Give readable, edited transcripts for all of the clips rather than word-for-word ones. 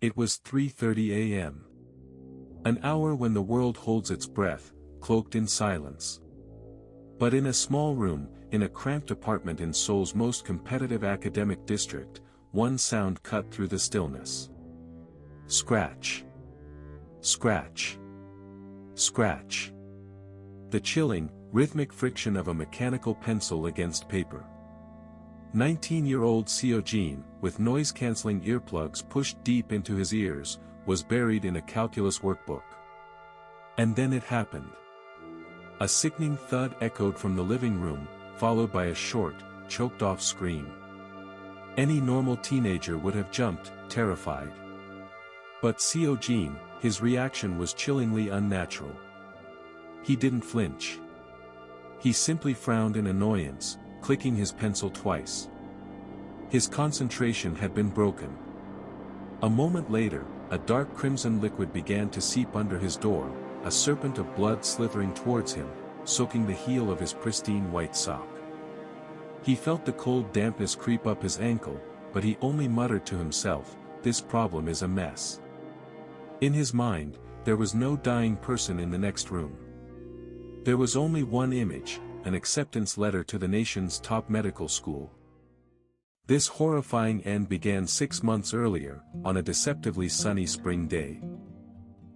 It was 3:30 a.m. An hour when the world holds its breath, cloaked in silence. But in a small room, in a cramped apartment in Seoul's most competitive academic district, one sound cut through the stillness. Scratch. Scratch. Scratch. The chilling, rhythmic friction of a mechanical pencil against paper. 19-year-old Seo-jin, with noise-canceling earplugs pushed deep into his ears, was buried in a calculus workbook. And then it happened. A sickening thud echoed from the living room, followed by a short, choked-off scream. Any normal teenager would have jumped, terrified. But Seo-jin, his reaction was chillingly unnatural. He didn't flinch. He simply frowned in annoyance, clicking his pencil twice. His concentration had been broken. A moment later, a dark crimson liquid began to seep under his door, a serpent of blood slithering towards him, soaking the heel of his pristine white sock. He felt the cold dampness creep up his ankle, but he only muttered to himself, "This problem is a mess." In his mind, there was no dying person in the next room. There was only one image, an acceptance letter to the nation's top medical school. This horrifying end began 6 months earlier, on a deceptively sunny spring day.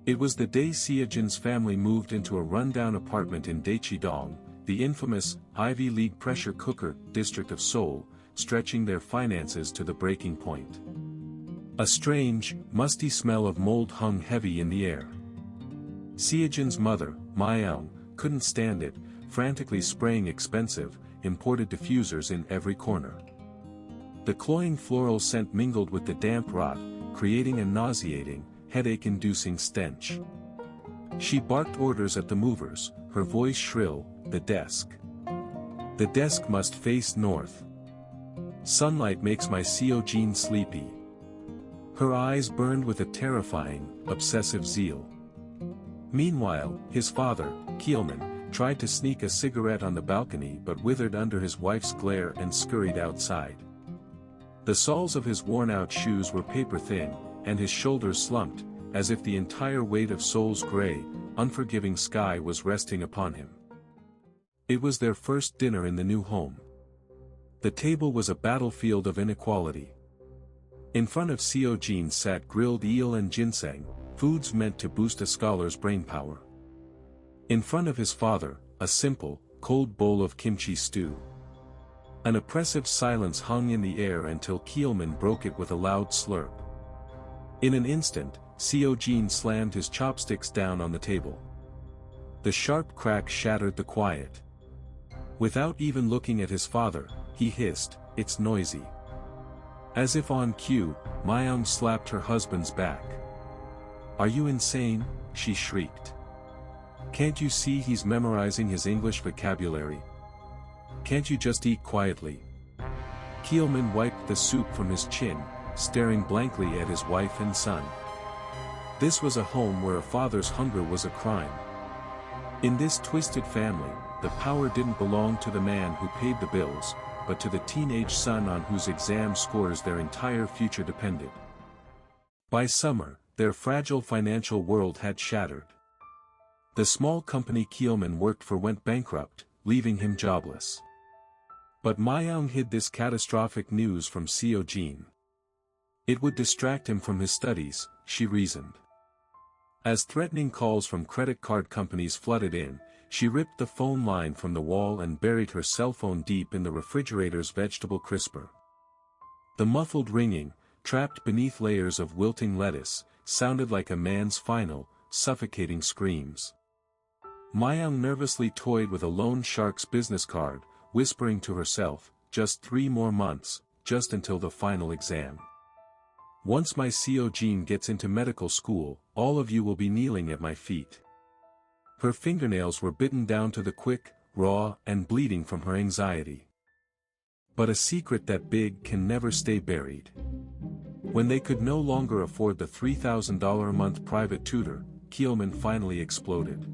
It was the day Seo-jin's family moved into a rundown apartment in Daechi-dong, the infamous Ivy League pressure cooker district of Seoul, stretching their finances to the breaking point. A strange, musty smell of mold hung heavy in the air. Seo-jin's mother, Ma-young, couldn't stand it, frantically spraying expensive, imported diffusers in every corner. The cloying floral scent mingled with the damp rot, creating a nauseating, headache-inducing stench. She barked orders at the movers, her voice shrill, "The desk. The desk must face north. Sunlight makes my Seo-jin sleepy." Her eyes burned with a terrifying, obsessive zeal. Meanwhile, his father, Keelman, tried to sneak a cigarette on the balcony but withered under his wife's glare and scurried outside. The soles of his worn-out shoes were paper-thin, and his shoulders slumped, as if the entire weight of Seoul's gray, unforgiving sky was resting upon him. It was their first dinner in the new home. The table was a battlefield of inequality. In front of Seo-jin sat grilled eel and ginseng, foods meant to boost a scholar's brainpower. In front of his father, a simple, cold bowl of kimchi stew. An oppressive silence hung in the air until Keelman broke it with a loud slurp. In an instant, Seo-jin slammed his chopsticks down on the table. The sharp crack shattered the quiet. Without even looking at his father, he hissed, "It's noisy." As if on cue, Ma-young slapped her husband's back. "Are you insane?" she shrieked. "Can't you see he's memorizing his English vocabulary? Can't you just eat quietly?" Keelman wiped the soup from his chin, staring blankly at his wife and son. This was a home where a father's hunger was a crime. In this twisted family, the power didn't belong to the man who paid the bills, but to the teenage son on whose exam scores their entire future depended. By summer, their fragile financial world had shattered. The small company Keelman worked for went bankrupt, leaving him jobless. But Ma-young hid this catastrophic news from Seo-jin. It would distract him from his studies, she reasoned. As threatening calls from credit card companies flooded in, she ripped the phone line from the wall and buried her cell phone deep in the refrigerator's vegetable crisper. The muffled ringing, trapped beneath layers of wilting lettuce, sounded like a man's final, suffocating screams. Ma-young nervously toyed with a loan shark's business card, whispering to herself, "Just 3 more months, just until the final exam. Once my Seo-jin gets into medical school, all of you will be kneeling at my feet." Her fingernails were bitten down to the quick, raw, and bleeding from her anxiety. But a secret that big can never stay buried. When they could no longer afford the $3,000 a month private tutor, Keelman finally exploded.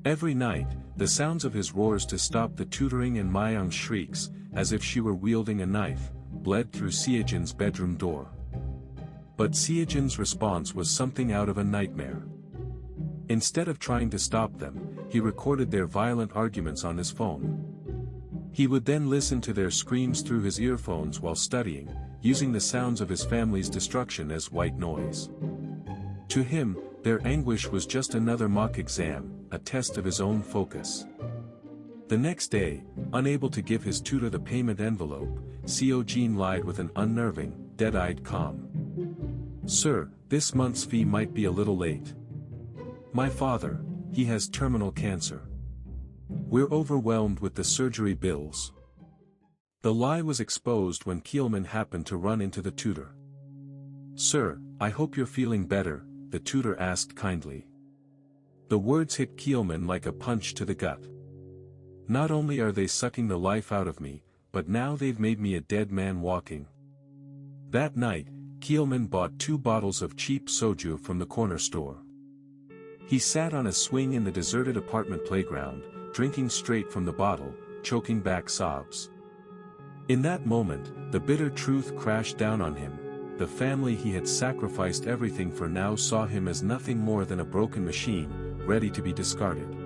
Every night, the sounds of his roars to stop the tutoring and Ma-young's shrieks, as if she were wielding a knife, bled through Seo-jin's bedroom door. But Seojin's response was something out of a nightmare. Instead of trying to stop them, he recorded their violent arguments on his phone. He would then listen to their screams through his earphones while studying, using the sounds of his family's destruction as white noise. To him, their anguish was just another mock exam, a test of his own focus. The next day, unable to give his tutor the payment envelope, Seojin lied with an unnerving, dead-eyed calm. "Sir, this month's fee might be a little late. My father, he has terminal cancer. We're overwhelmed with the surgery bills." The lie was exposed when Kielman happened to run into the tutor. "Sir, I hope you're feeling better," the tutor asked kindly. The words hit Kielman like a punch to the gut. "Not only are they sucking the life out of me, but now they've made me a dead man walking." That night, Kielman bought 2 bottles of cheap soju from the corner store. He sat on a swing in the deserted apartment playground, drinking straight from the bottle, choking back sobs. In that moment, the bitter truth crashed down on him. The family he had sacrificed everything for now saw him as nothing more than a broken machine, ready to be discarded.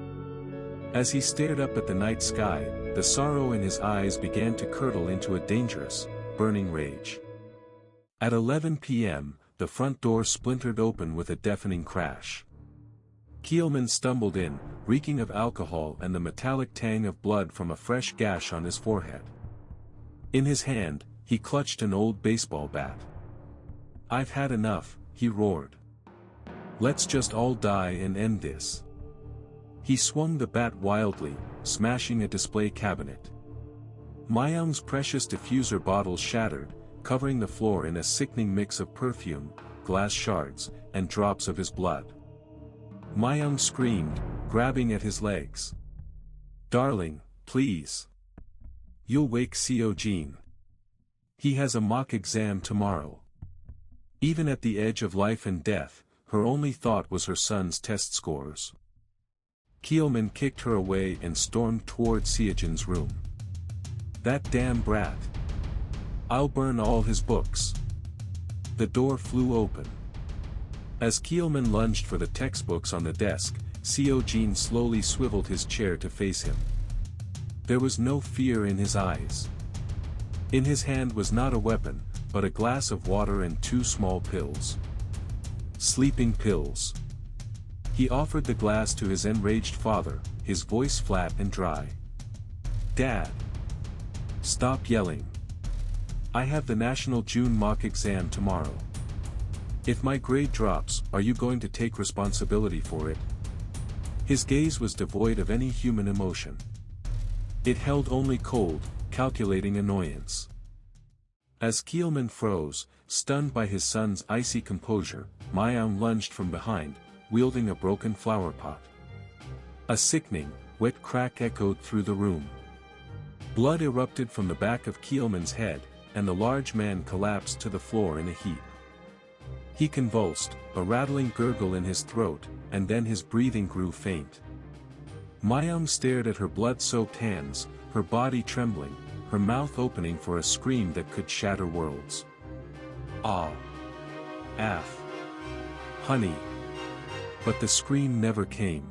As he stared up at the night sky, the sorrow in his eyes began to curdle into a dangerous, burning rage. At 11 p.m., the front door splintered open with a deafening crash. Kielman stumbled in, reeking of alcohol and the metallic tang of blood from a fresh gash on his forehead. In his hand, he clutched an old baseball bat. "I've had enough," he roared. "Let's just all die and end this." He swung the bat wildly, smashing a display cabinet. Mayung's precious diffuser bottle shattered, covering the floor in a sickening mix of perfume, glass shards, and drops of his blood. Mayung screamed, grabbing at his legs. "Darling, please. You'll wake Seojin. He has a mock exam tomorrow." Even at the edge of life and death, her only thought was her son's test scores. Kielman kicked her away and stormed toward Seojin's room. "That damn brat. I'll burn all his books." The door flew open. As Kielman lunged for the textbooks on the desk, Seojin slowly swiveled his chair to face him. There was no fear in his eyes. In his hand was not a weapon, but a glass of water and 2 small pills. Sleeping pills. He offered the glass to his enraged father, his voice flat and dry. "Dad. Stop yelling. I have the National June mock exam tomorrow. If my grade drops, are you going to take responsibility for it?" His gaze was devoid of any human emotion. It held only cold, calculating annoyance. As Kielman froze, stunned by his son's icy composure, Mayung lunged from behind, wielding a broken flower pot. A sickening, wet crack echoed through the room. Blood erupted from the back of Kielman's head, and the large man collapsed to the floor in a heap. He convulsed, a rattling gurgle in his throat, and then his breathing grew faint. Mayung stared at her blood-soaked hands, her body trembling, her mouth opening for a scream that could shatter worlds. "Ah! Af! Honey!" But the scream never came.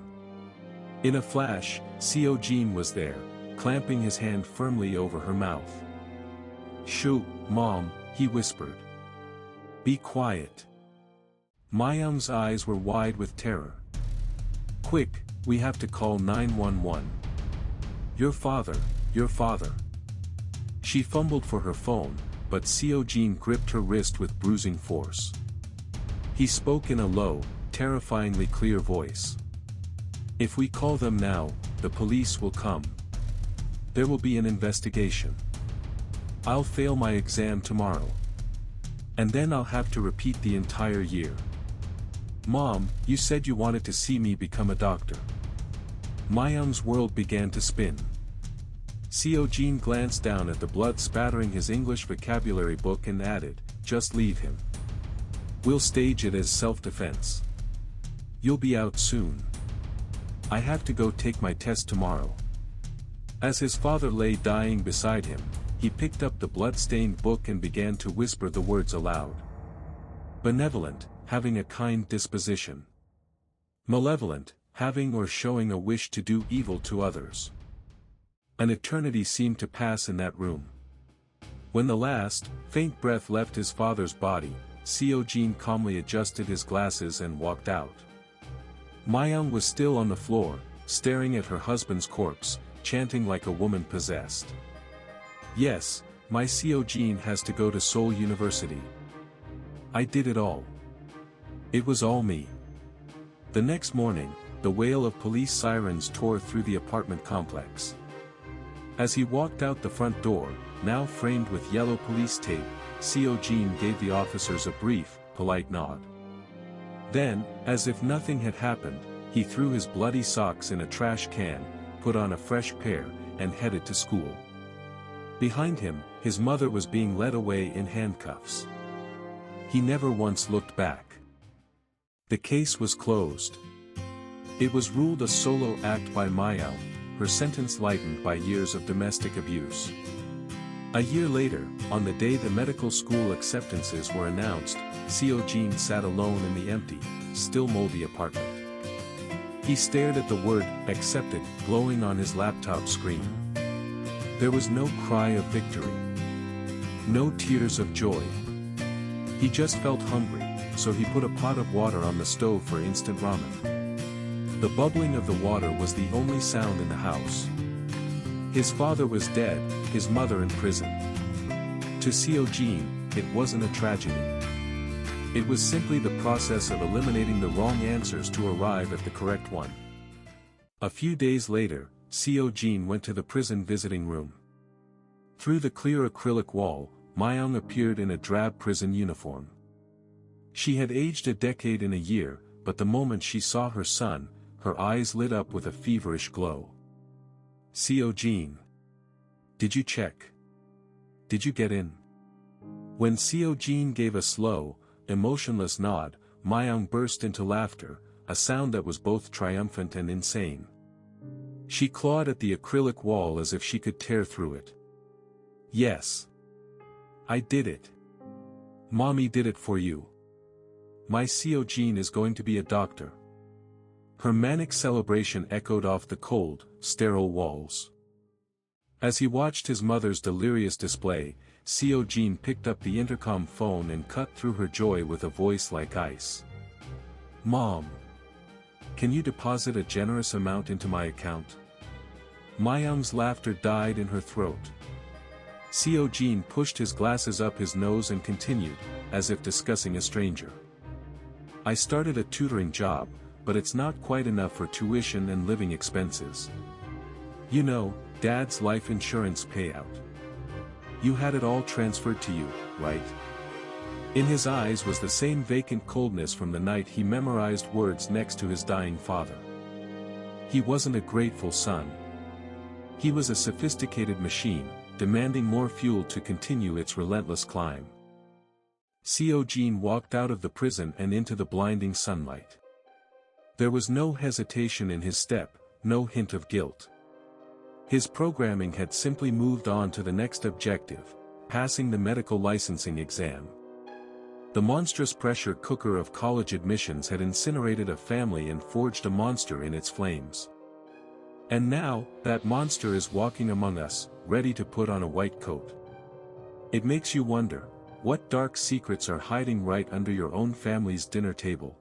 In a flash, Seojin was there, clamping his hand firmly over her mouth. "Shoo, Mom," he whispered. "Be quiet." Mayung's eyes were wide with terror. "Quick, we have to call 911. Your father, your father." She fumbled for her phone, but Seojin gripped her wrist with bruising force. He spoke in a low, terrifyingly clear voice. "If we call them now, the police will come. There will be an investigation. I'll fail my exam tomorrow. And then I'll have to repeat the entire year. Mom, you said you wanted to see me become a doctor." Mayung's world began to spin. Seojin glanced down at the blood spattering his English vocabulary book and added, "Just leave him. We'll stage it as self-defense. You'll be out soon. I have to go take my test tomorrow." As his father lay dying beside him, he picked up the blood-stained book and began to whisper the words aloud. Benevolent, having a kind disposition. Malevolent, having or showing a wish to do evil to others. An eternity seemed to pass in that room. When the last, faint breath left his father's body, Seojin calmly adjusted his glasses and walked out. Myung was still on the floor, staring at her husband's corpse, chanting like a woman possessed. Yes, my Seojin has to go to Seoul University. I did it all. It was all me. The next morning, the wail of police sirens tore through the apartment complex. As he walked out the front door, now framed with yellow police tape, Seojin gave the officers a brief, polite nod. Then, as if nothing had happened, he threw his bloody socks in a trash can, put on a fresh pair, and headed to school. Behind him, his mother was being led away in handcuffs. He never once looked back. The case was closed. It was ruled a solo act by Myung, her sentence lightened by years of domestic abuse. A year later, on the day the medical school acceptances were announced, Seojin sat alone in the empty, still moldy apartment. He stared at the word, accepted, glowing on his laptop screen. There was no cry of victory. No tears of joy. He just felt hungry, so he put a pot of water on the stove for instant ramen. The bubbling of the water was the only sound in the house. His father was dead, his mother in prison. To Seojin, it wasn't a tragedy. It was simply the process of eliminating the wrong answers to arrive at the correct one. A few days later, Seojin went to the prison visiting room. Through the clear acrylic wall, Myung appeared in a drab prison uniform. She had aged a decade in a year, but the moment she saw her son, her eyes lit up with a feverish glow. Seojin. Did you check? Did you get in? When Seojin gave a slow, emotionless nod, Myung burst into laughter, a sound that was both triumphant and insane. She clawed at the acrylic wall as if she could tear through it. Yes. I did it. Mommy did it for you. My Seojin is going to be a doctor. Her manic celebration echoed off the cold, sterile walls. As he watched his mother's delirious display, Seojin picked up the intercom phone and cut through her joy with a voice like ice. Mom. Can you deposit a generous amount into my account? Myung's laughter died in her throat. Seojin pushed his glasses up his nose and continued, as if discussing a stranger. I started a tutoring job, but it's not quite enough for tuition and living expenses. You know, Dad's life insurance payout. You had it all transferred to you, right? In his eyes was the same vacant coldness from the night he memorized words next to his dying father. He wasn't a grateful son. He was a sophisticated machine, demanding more fuel to continue its relentless climb. Seojin walked out of the prison and into the blinding sunlight. There was no hesitation in his step, no hint of guilt. His programming had simply moved on to the next objective, passing the medical licensing exam. The monstrous pressure cooker of college admissions had incinerated a family and forged a monster in its flames. And now, that monster is walking among us, ready to put on a white coat. It makes you wonder, what dark secrets are hiding right under your own family's dinner table?